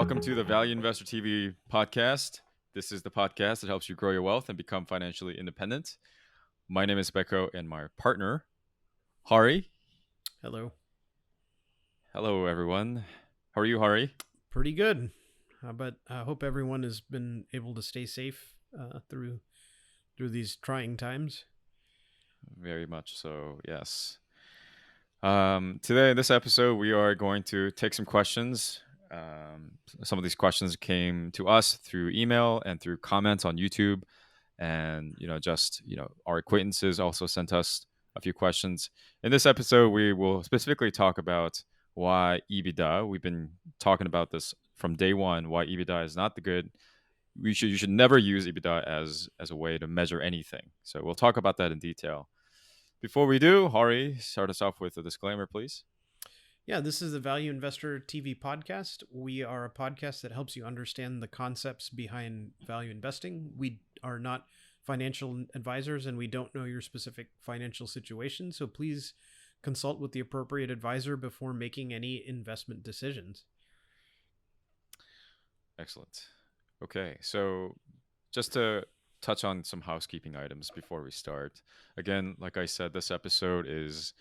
Welcome to the Value Investor TV podcast. This is the podcast that helps you grow your wealth and become financially independent. My name is Beko and my partner, Hari. Hello. Hello, everyone. How are you, Hari? Pretty good. But I hope everyone has been able to stay safe through these trying times. Very much so, yes. Today, in this episode, we are going to take some questions. Some of these questions came to us through email and through comments on YouTube. And, our acquaintances also sent us a few questions. In this episode, we will specifically talk about why EBITDA, we've been talking about this from day one, why EBITDA is not the good. You should never use EBITDA as a way to measure anything. So we'll talk about that in detail. Before we do, Hari, start us off with a disclaimer, please. Yeah, this is the Value Investor TV podcast. We are a podcast that helps you understand the concepts behind value investing. We are not financial advisors and we don't know your specific financial situation. So please consult with the appropriate advisor before making any investment decisions. Excellent. Okay, so just to touch on some housekeeping items before we start. Again, like I said, this episode is,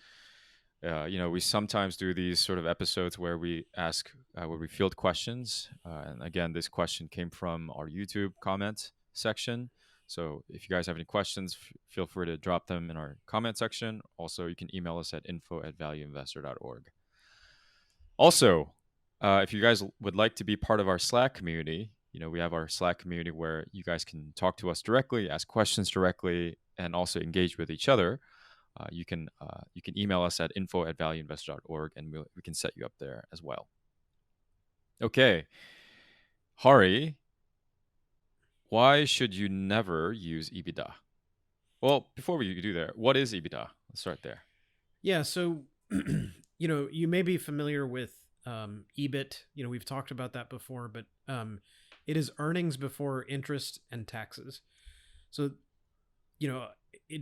we sometimes do these sort of episodes where we ask, where we field questions. And again, this question came from our YouTube comment section. So if you guys have any questions, feel free to drop them in our comment section. Also, you can email us at info@valueinvestor.org. Also, if you guys would like to be part of our Slack community, we have our Slack community where you guys can talk to us directly, ask questions directly, and also engage with each other. You can email us at info@valueinvestor.org, and we can set you up there as well. Okay, Hari, why should you never use EBITDA? Well, before we do that, what is EBITDA? Let's start there. Yeah, so you may be familiar with EBIT. We've talked about that before, but it is earnings before interest and taxes. So,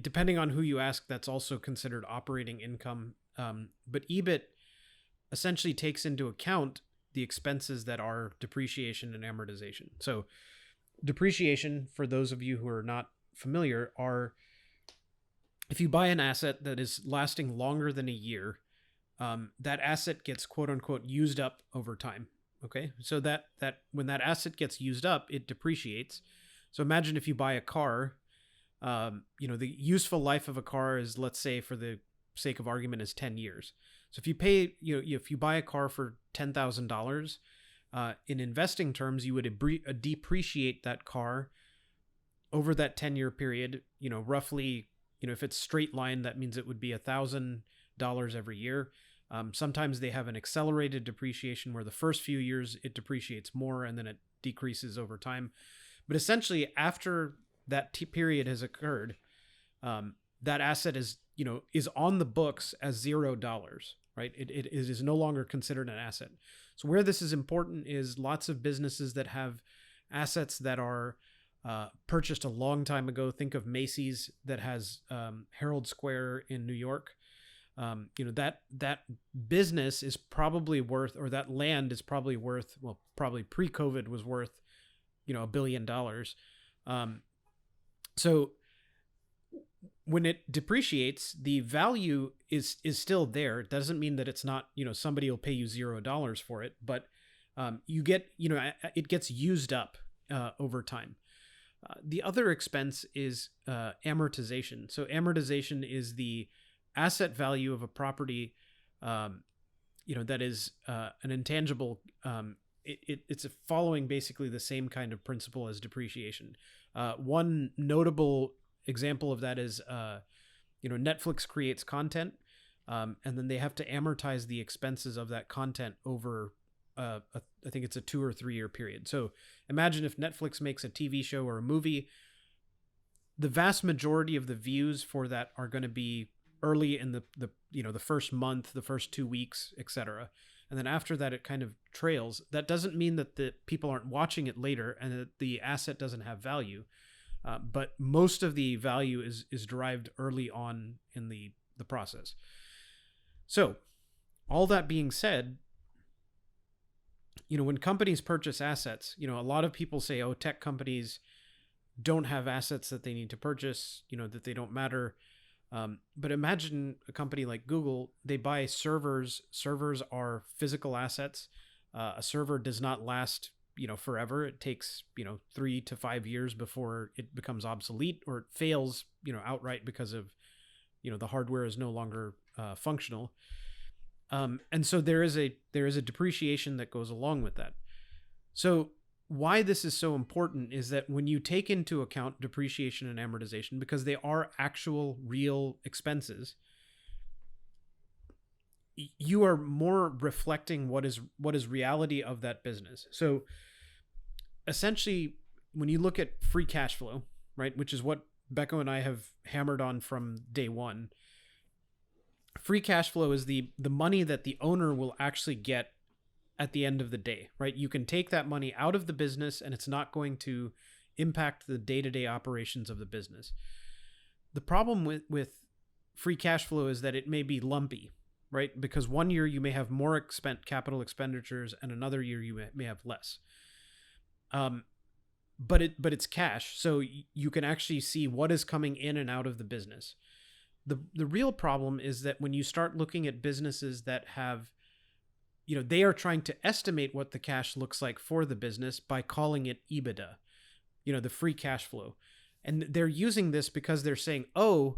depending on who you ask, that's also considered operating income. But EBIT essentially takes into account the expenses that are depreciation and amortization. So depreciation, for those of you who are not familiar, are if you buy an asset that is lasting longer than a year, that asset gets quote unquote used up over time. Okay, so that when that asset gets used up, it depreciates. So imagine if you buy a car, the useful life of a car is, let's say for the sake of argument, is 10 years. So if you pay, if you buy a car for $10,000, in investing terms, you would depreciate that car over that 10-year period. Roughly, if it's straight line, that means it would be $1,000 every year. Sometimes they have an accelerated depreciation where the first few years it depreciates more and then it decreases over time. But essentially, after that period has occurred, that asset is on the books as $0, right? It is no longer considered an asset. So where this is important is lots of businesses that have assets that are purchased a long time ago. Think of Macy's that has Herald Square in New York. That business is probably worth, or that land is probably worth, well, probably pre-COVID was worth, $1 billion. So when it depreciates, the value is still there. It doesn't mean that it's not, somebody will pay you $0 for it, but you get, it gets used up over time. The other expense is amortization. So amortization is the asset value of a property, that is an intangible. It's following basically the same kind of principle as depreciation. One notable example of that is, Netflix creates content, and then they have to amortize the expenses of that content over, I think it's a 2 or 3 year period. So imagine if Netflix makes a TV show or a movie, the vast majority of the views for that are going to be early in the first month, the first 2 weeks, etc. And then after that, it kind of trails. That doesn't mean that the people aren't watching it later and that the asset doesn't have value. But most of the value is derived early on in the process. So all that being said, when companies purchase assets, a lot of people say, oh, tech companies don't have assets that they need to purchase, that they don't matter. But imagine a company like Google, they buy servers. Servers are physical assets. A server does not last, forever. It takes, 3 to 5 years before it becomes obsolete or it fails, outright because of, the hardware is no longer functional. And so there is a depreciation that goes along with that. So why this is so important is that when you take into account depreciation and amortization, because they are actual real expenses, you are more reflecting what is reality of that business. So essentially, when you look at free cash flow, right, which is what Becco and I have hammered on from day one, free cash flow is the money that the owner will actually get at the end of the day, right? You can take that money out of the business and it's not going to impact the day-to-day operations of the business. The problem with free cash flow is that it may be lumpy, right? Because one year you may have more capital expenditures and another year you may have less. But it's cash, so you can actually see what is coming in and out of the business. The real problem is that when you start looking at businesses that have, they are trying to estimate what the cash looks like for the business by calling it EBITDA, the free cash flow. And they're using this because they're saying, oh,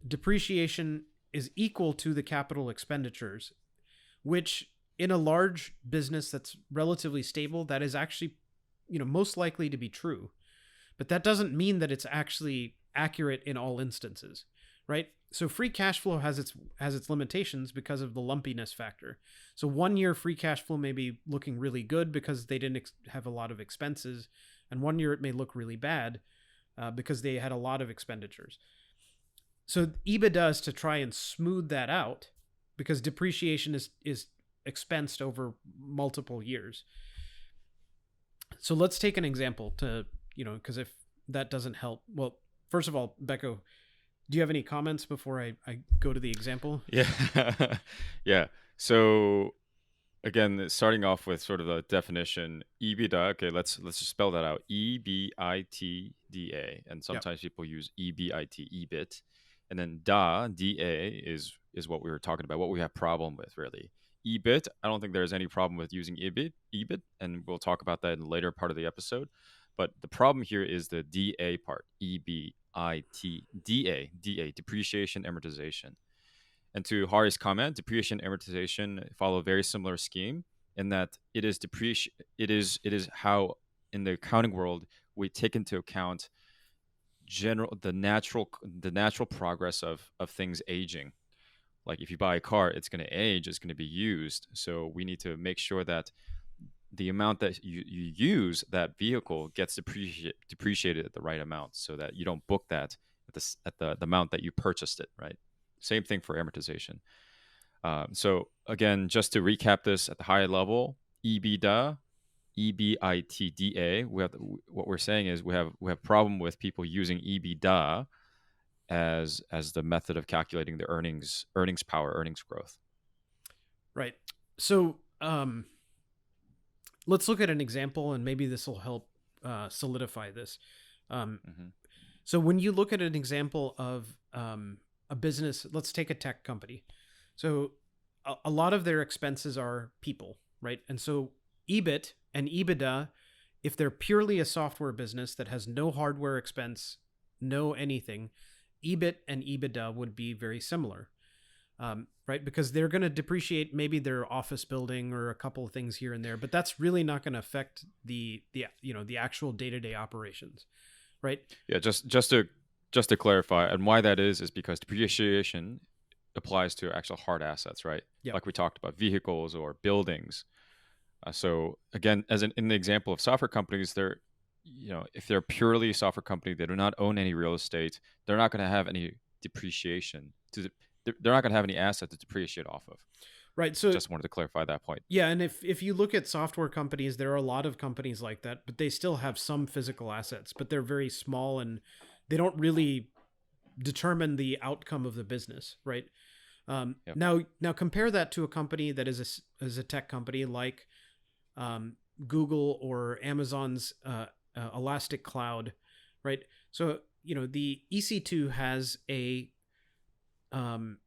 depreciation is equal to the capital expenditures, which in a large business that's relatively stable, that is actually, most likely to be true. But that doesn't mean that it's actually accurate in all instances, right? So free cash flow has its limitations because of the lumpiness factor. So one year free cash flow may be looking really good because they didn't have a lot of expenses, and one year it may look really bad because they had a lot of expenditures. So EBITDA is to try and smooth that out because depreciation is expensed over multiple years. So let's take an example to, because if that doesn't help, well, first of all, Becco, do you have any comments before I go to the example? Yeah. Yeah. So again, starting off with sort of the definition, EBITDA. Okay, let's just spell that out. EBITDA, and Yep. sometimes people use EBIT, EBIT, and then DA is what we were talking about. What we have problem with really. EBIT. I don't think there's any problem with using EBIT, and we'll talk about that in the later part of the episode. But the problem here is the DA part, EBIT, DA, depreciation, amortization. And to Hari's comment, depreciation and amortization follow a very similar scheme in that it is how in the accounting world we take into account the natural progress of things aging. Like if you buy a car, it's going to age, it's going to be used. So we need to make sure that the amount that you use that vehicle gets depreciated at the right amount so that you don't book that at the amount that you purchased it, right? Same thing for amortization. So again, just to recap this at the high level, EBITDA, EBITDA, what we're saying is we have problem with people using EBITDA as the method of calculating the earnings power, earnings growth. Right. So let's look at an example, and maybe this will help solidify this. Mm-hmm. So when you look at an example of a business, let's take a tech company. So a lot of their expenses are people, right? And so EBIT and EBITDA, if they're purely a software business that has no hardware expense, no anything, EBIT and EBITDA would be very similar, right? Because they're going to depreciate maybe their office building or a couple of things here and there, but that's really not going to affect the actual day-to-day operations, right? Yeah, just to clarify, and why that is because depreciation applies to actual hard assets, right? Yep. Like we talked about vehicles or buildings. So again, in the example of software companies, if they're purely a software company, they do not own any real estate. They're not going to have any depreciation. They're not going to have any asset to depreciate off of. Right. So just wanted to clarify that point. Yeah, and if you look at software companies, there are a lot of companies like that, but they still have some physical assets, but they're very small and they don't really determine the outcome of the business, right? Yep. Now compare that to a company that is a tech company like um, Google or Amazon's Elastic Cloud, right? So the EC2 has a um,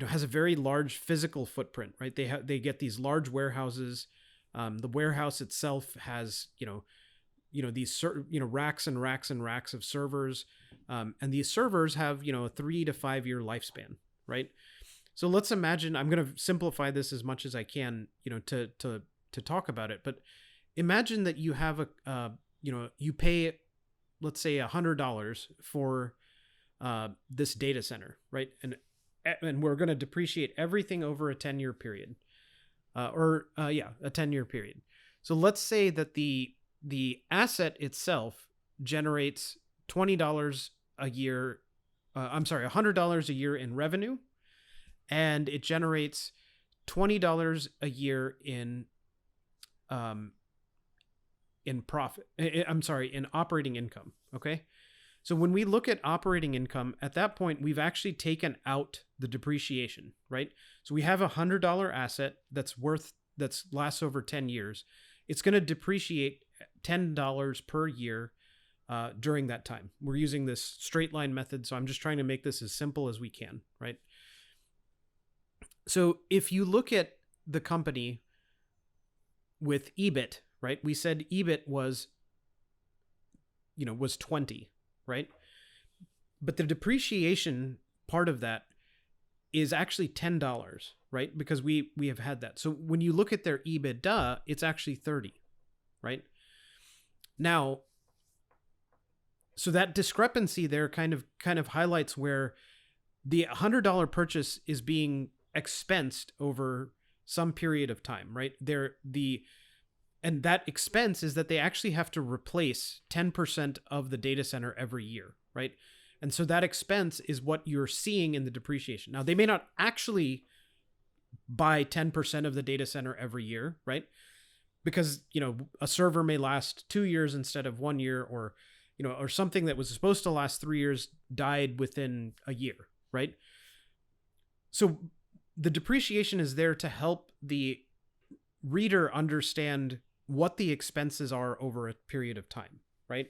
has a very large physical footprint, right? They get these large warehouses. The warehouse itself has these racks and racks and racks of servers, and these servers have a 3 to 5 year lifespan, right? So let's imagine, I'm going to simplify this as much as I can, to talk about it. But imagine that you have you pay, let's say, $100 for this data center, right? And we're going to depreciate everything over a 10-year period, a 10-year period. So let's say that the asset itself generates $20 a year. I'm sorry, $100 a year in revenue, and it generates $20 a year um in profit. I'm sorry, in operating income. Okay. So when we look at operating income, at that point, we've actually taken out the depreciation, right? So we have $100 asset that's lasts over 10 years. It's going to depreciate $10 per year during that time. We're using this straight line method, so I'm just trying to make this as simple as we can, right? So if you look at the company with EBIT, right? We said EBIT was 20, right? But the depreciation part of that is actually $10, right? Because we have had that. So when you look at their EBITDA, it's actually 30, right? Now, so that discrepancy there kind of highlights where the $100 purchase is being expensed over some period of time, right? And that expense is that they actually have to replace 10% of the data center every year, right? And so that expense is what you're seeing in the depreciation. Now, they may not actually buy 10% of the data center every year, right? Because, a server may last 2 years instead of 1 year, or something that was supposed to last 3 years died within a year, right? So the depreciation is there to help the reader understand what the expenses are over a period of time, right?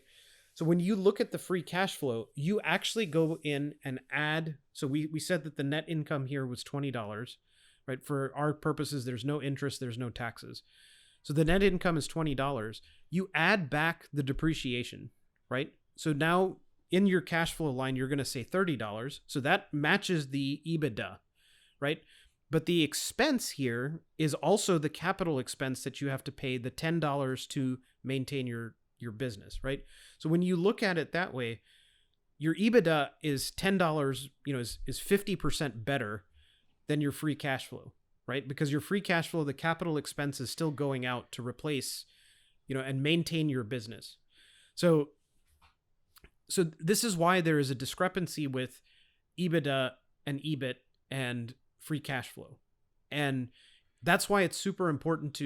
So when you look at the free cash flow, you actually go in and add. So we said that the net income here was $20, right? For our purposes, there's no interest, there's no taxes. So the net income is $20. You add back the depreciation, right? So now in your cash flow line, you're going to say $30. So that matches the EBITDA, right? But the expense here is also the capital expense that you have to pay, the $10 to maintain your business, right? So when you look at it that way, your EBITDA is $10, is 50% better than your free cash flow, right? Because your free cash flow, the capital expense is still going out to replace, and maintain your business. So this is why there is a discrepancy with EBITDA and EBIT and free cash flow. And that's why it's super important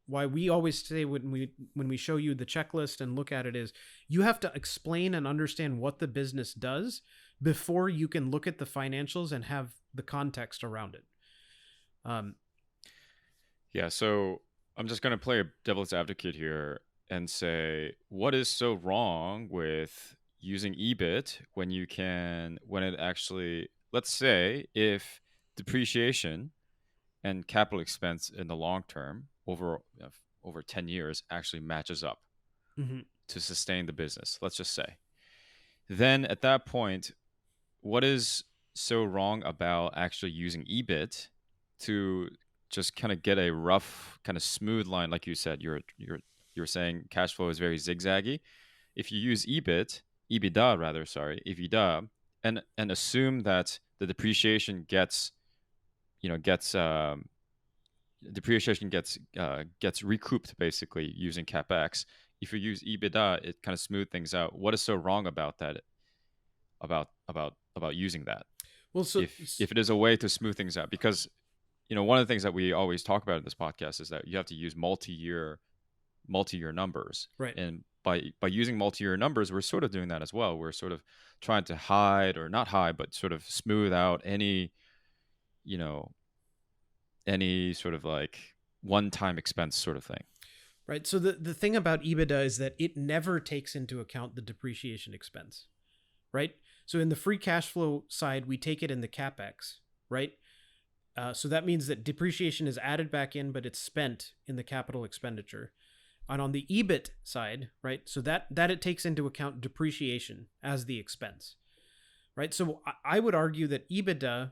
why we always say when we show you the checklist and look at it is you have to explain and understand what the business does before you can look at the financials and have the context around it. Yeah, so I'm just going to play a devil's advocate here and say, what is so wrong with using EBIT when it actually, let's say, if depreciation and capital expense in the long term over 10 years actually matches up to sustain the business, let's just say. Then at that point, what is so wrong about actually using EBIT to just kind of get a rough, kind of smooth line? Like you said, you're saying cash flow is very zigzaggy. If you use EBITDA rather, EBITDA, and assume that the depreciation gets recouped basically using capex. If you use EBITDA, it kind of smooth things out. What is so wrong about that? About using that? Well, so if it is a way to smooth things out, because one of the things that we always talk about in this podcast is that you have to use multi-year numbers, right? And by using multi-year numbers, we're sort of doing that as well. We're sort of trying to hide, or not hide, but sort of smooth out any sort of like one-time expense sort of thing. Right. So the thing about EBITDA is that it never takes into account the depreciation expense, right? So in the free cash flow side, we take it in the CapEx, right? So that means that depreciation is added back in, but it's spent in the capital expenditure. And on the EBIT side, right? So that it takes into account depreciation as the expense, right? So I would argue that EBITDA,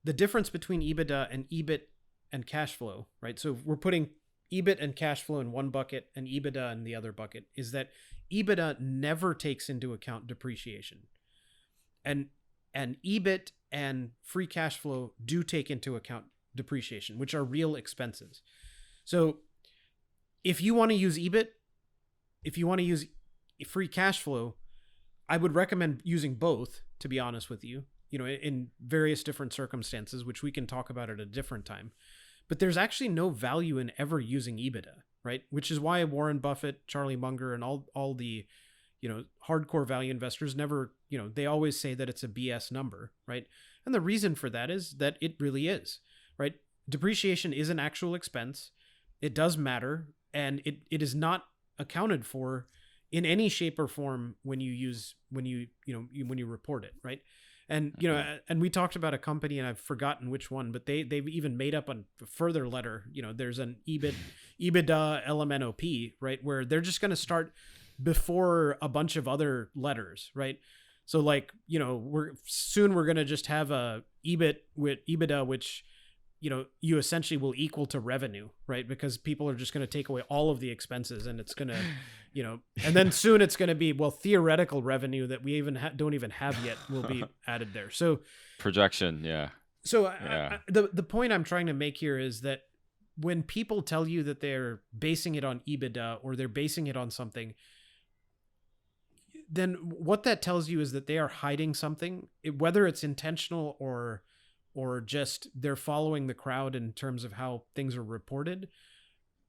the difference between EBITDA and EBIT and cash flow, right? So we're putting EBIT and cash flow in one bucket and EBITDA in the other bucket, is that EBITDA never takes into account depreciation. And EBIT and free cash flow do take into account depreciation, which are real expenses. So if you want to use EBIT, if you want to use free cash flow, I would recommend using both, to be honest with you, in various different circumstances, which we can talk about at a different time. But there's actually no value in ever using EBITDA, right? Which is why Warren Buffett, Charlie Munger, and all the hardcore value investors never, they always say that it's a BS number, right? And the reason for that is that it really is, right? Depreciation is an actual expense. It does matter, and it is not accounted for in any shape or form when you report it, right? And and we talked about a company, and I've forgotten which one, but they've even made up a further letter. There's an EBITDA LMNOP, right, where they're just going to start before a bunch of other letters, right? So we're going to just have a EBIT with EBITDA, which you essentially will equal to revenue, right? Because people are just going to take away all of the expenses, and it's going to and then soon it's going to be, well, theoretical revenue that we even don't even have yet will be added there. So projection, yeah. So the point I'm trying to make here is that when people tell you that they're basing it on EBITDA or they're basing it on something, then what that tells you is that they are hiding something, whether it's intentional or just they're following the crowd in terms of how things are reported.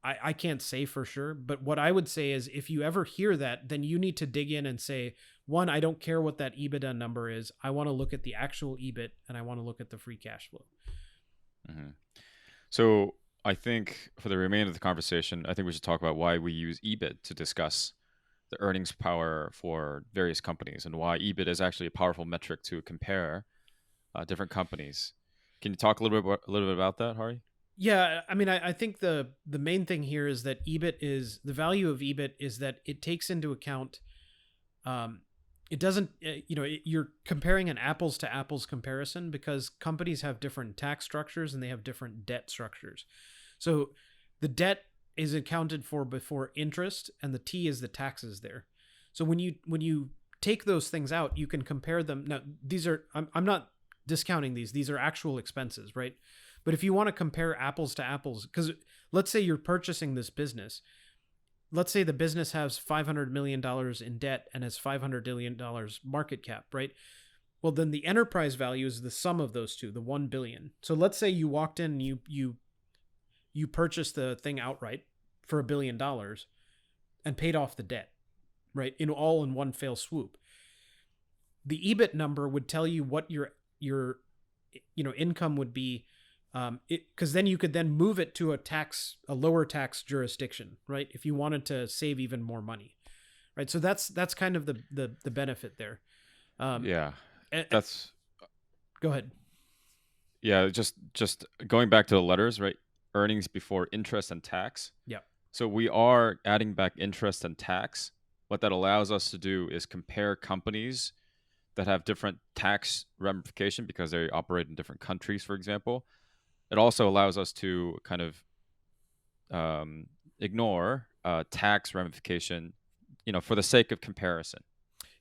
I can't say for sure, but what I would say is if you ever hear that, then you need to dig in and say, one, I don't care what that EBITDA number is. I want to look at the actual EBIT, and I want to look at the free cash flow. Mm-hmm. So I think for the remainder of the conversation, I think we should talk about why we use EBIT to discuss the earnings power for various companies and why EBIT is actually a powerful metric to compare different companies. Can you talk a little bit about that, Hari? Yeah, I mean, I think the main thing here is that the value of EBIT is that it takes into account, it doesn't, you're comparing an apples to apples comparison because companies have different tax structures and they have different debt structures. So the debt is accounted for before interest, and the T is the taxes there. So when you take those things out, you can compare them. Now, I'm not discounting these are actual expenses, right? But if you want to compare apples to apples, because let's say you're purchasing this business, let's say the business has $500 million in debt and has $500 million market cap, right? Well, then the enterprise value is the sum of those two, the 1 billion. So let's say you walked in and you purchased the thing outright for $1 billion and paid off the debt, right? In one fell swoop. The EBIT number would tell you what your income would be, because then you could then move it to a lower tax jurisdiction, right? If you wanted to save even more money, right? So that's kind of the benefit there. Yeah, go ahead. Yeah, just going back to the letters, right? Earnings before interest and tax. Yeah. So we are adding back interest and tax. What that allows us to do is compare companies that have different tax ramification because they operate in different countries, for example. It also allows us to kind of ignore tax ramification, for the sake of comparison.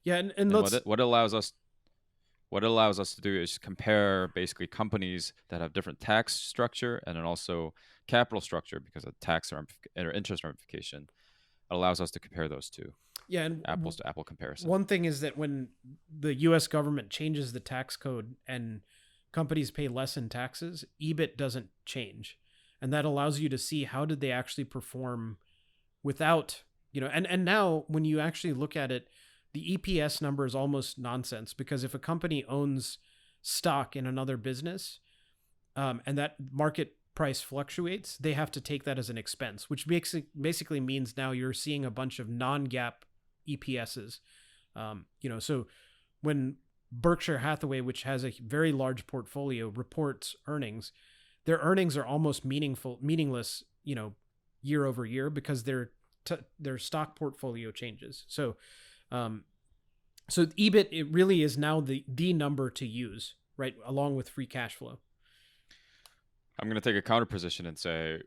Yeah, and what it allows us to do is compare basically companies that have different tax structure and then also capital structure because of tax or interest ramification. It allows us to compare those two. Yeah, and apples to apple comparison. One thing is that when the U.S. government changes the tax code and companies pay less in taxes, EBIT doesn't change, and that allows you to see how did they actually perform without, and now when you actually look at it, the EPS number is almost nonsense because if a company owns stock in another business, and that market price fluctuates, they have to take that as an expense, which basically means now you're seeing a bunch of non-GAAP EPSs. So when Berkshire Hathaway, which has a very large portfolio, reports earnings, their earnings are almost meaningless, year over year, because their stock portfolio changes. So EBIT, it really is now the number to use, right, along with free cash flow. I'm going to take a counter position and say,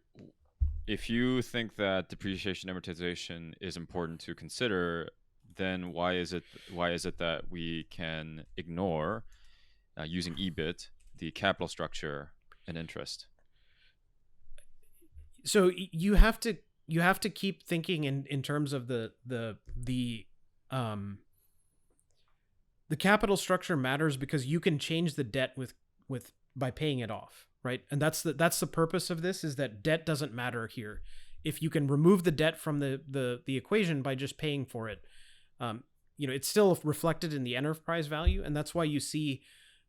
if you think that depreciation amortization is important to consider, then why is it that we can ignore using EBIT, the capital structure, and interest? So you have to keep thinking in terms of um the capital structure matters because you can change the debt with by paying it off, right? And that's the purpose of this, is that debt doesn't matter here. If you can remove the debt from the equation by just paying for it, it's still reflected in the enterprise value, and that's why you see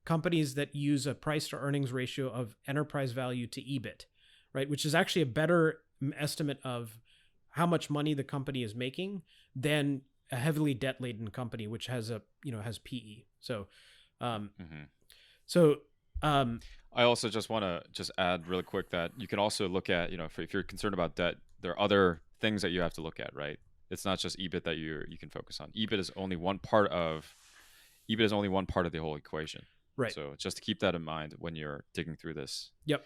companies that use a price to earnings ratio of enterprise value to EBIT, right, which is actually a better estimate of how much money the company is making than a heavily debt laden company, which has PE. Um, Hmm. so um, I also just want to just add really quick that you can also look at, if you're concerned about debt, there are other things that you have to look at, right? It's not just EBIT that you can focus on. EBIT is only one part of the whole equation. right. So just to keep that in mind when you're digging through this. Yep.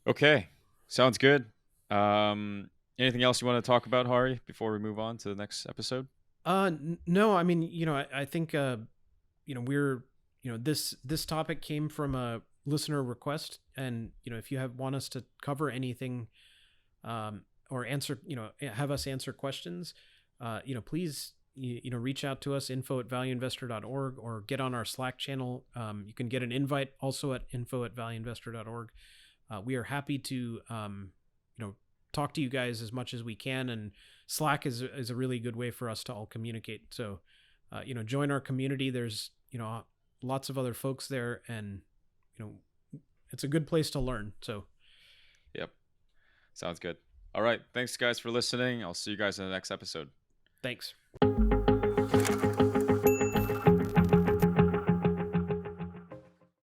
Okay, sounds good. Anything else you want to talk about, Hari, before we move on to the next episode? No, I mean, I think we're this topic came from a listener request, and if you want us to cover anything, or answer, have us answer questions, please reach out to us, info@valueinvestor.org, or get on our Slack channel. You can get an invite also at info@valueinvestor.org. We are happy to talk to you guys as much as we can, and Slack is a really good way for us to all communicate. So join our community. There's lots of other folks there, and it's a good place to learn. So Yep, sounds good. All right, thanks guys for listening. I'll see you guys in the next episode. thanks.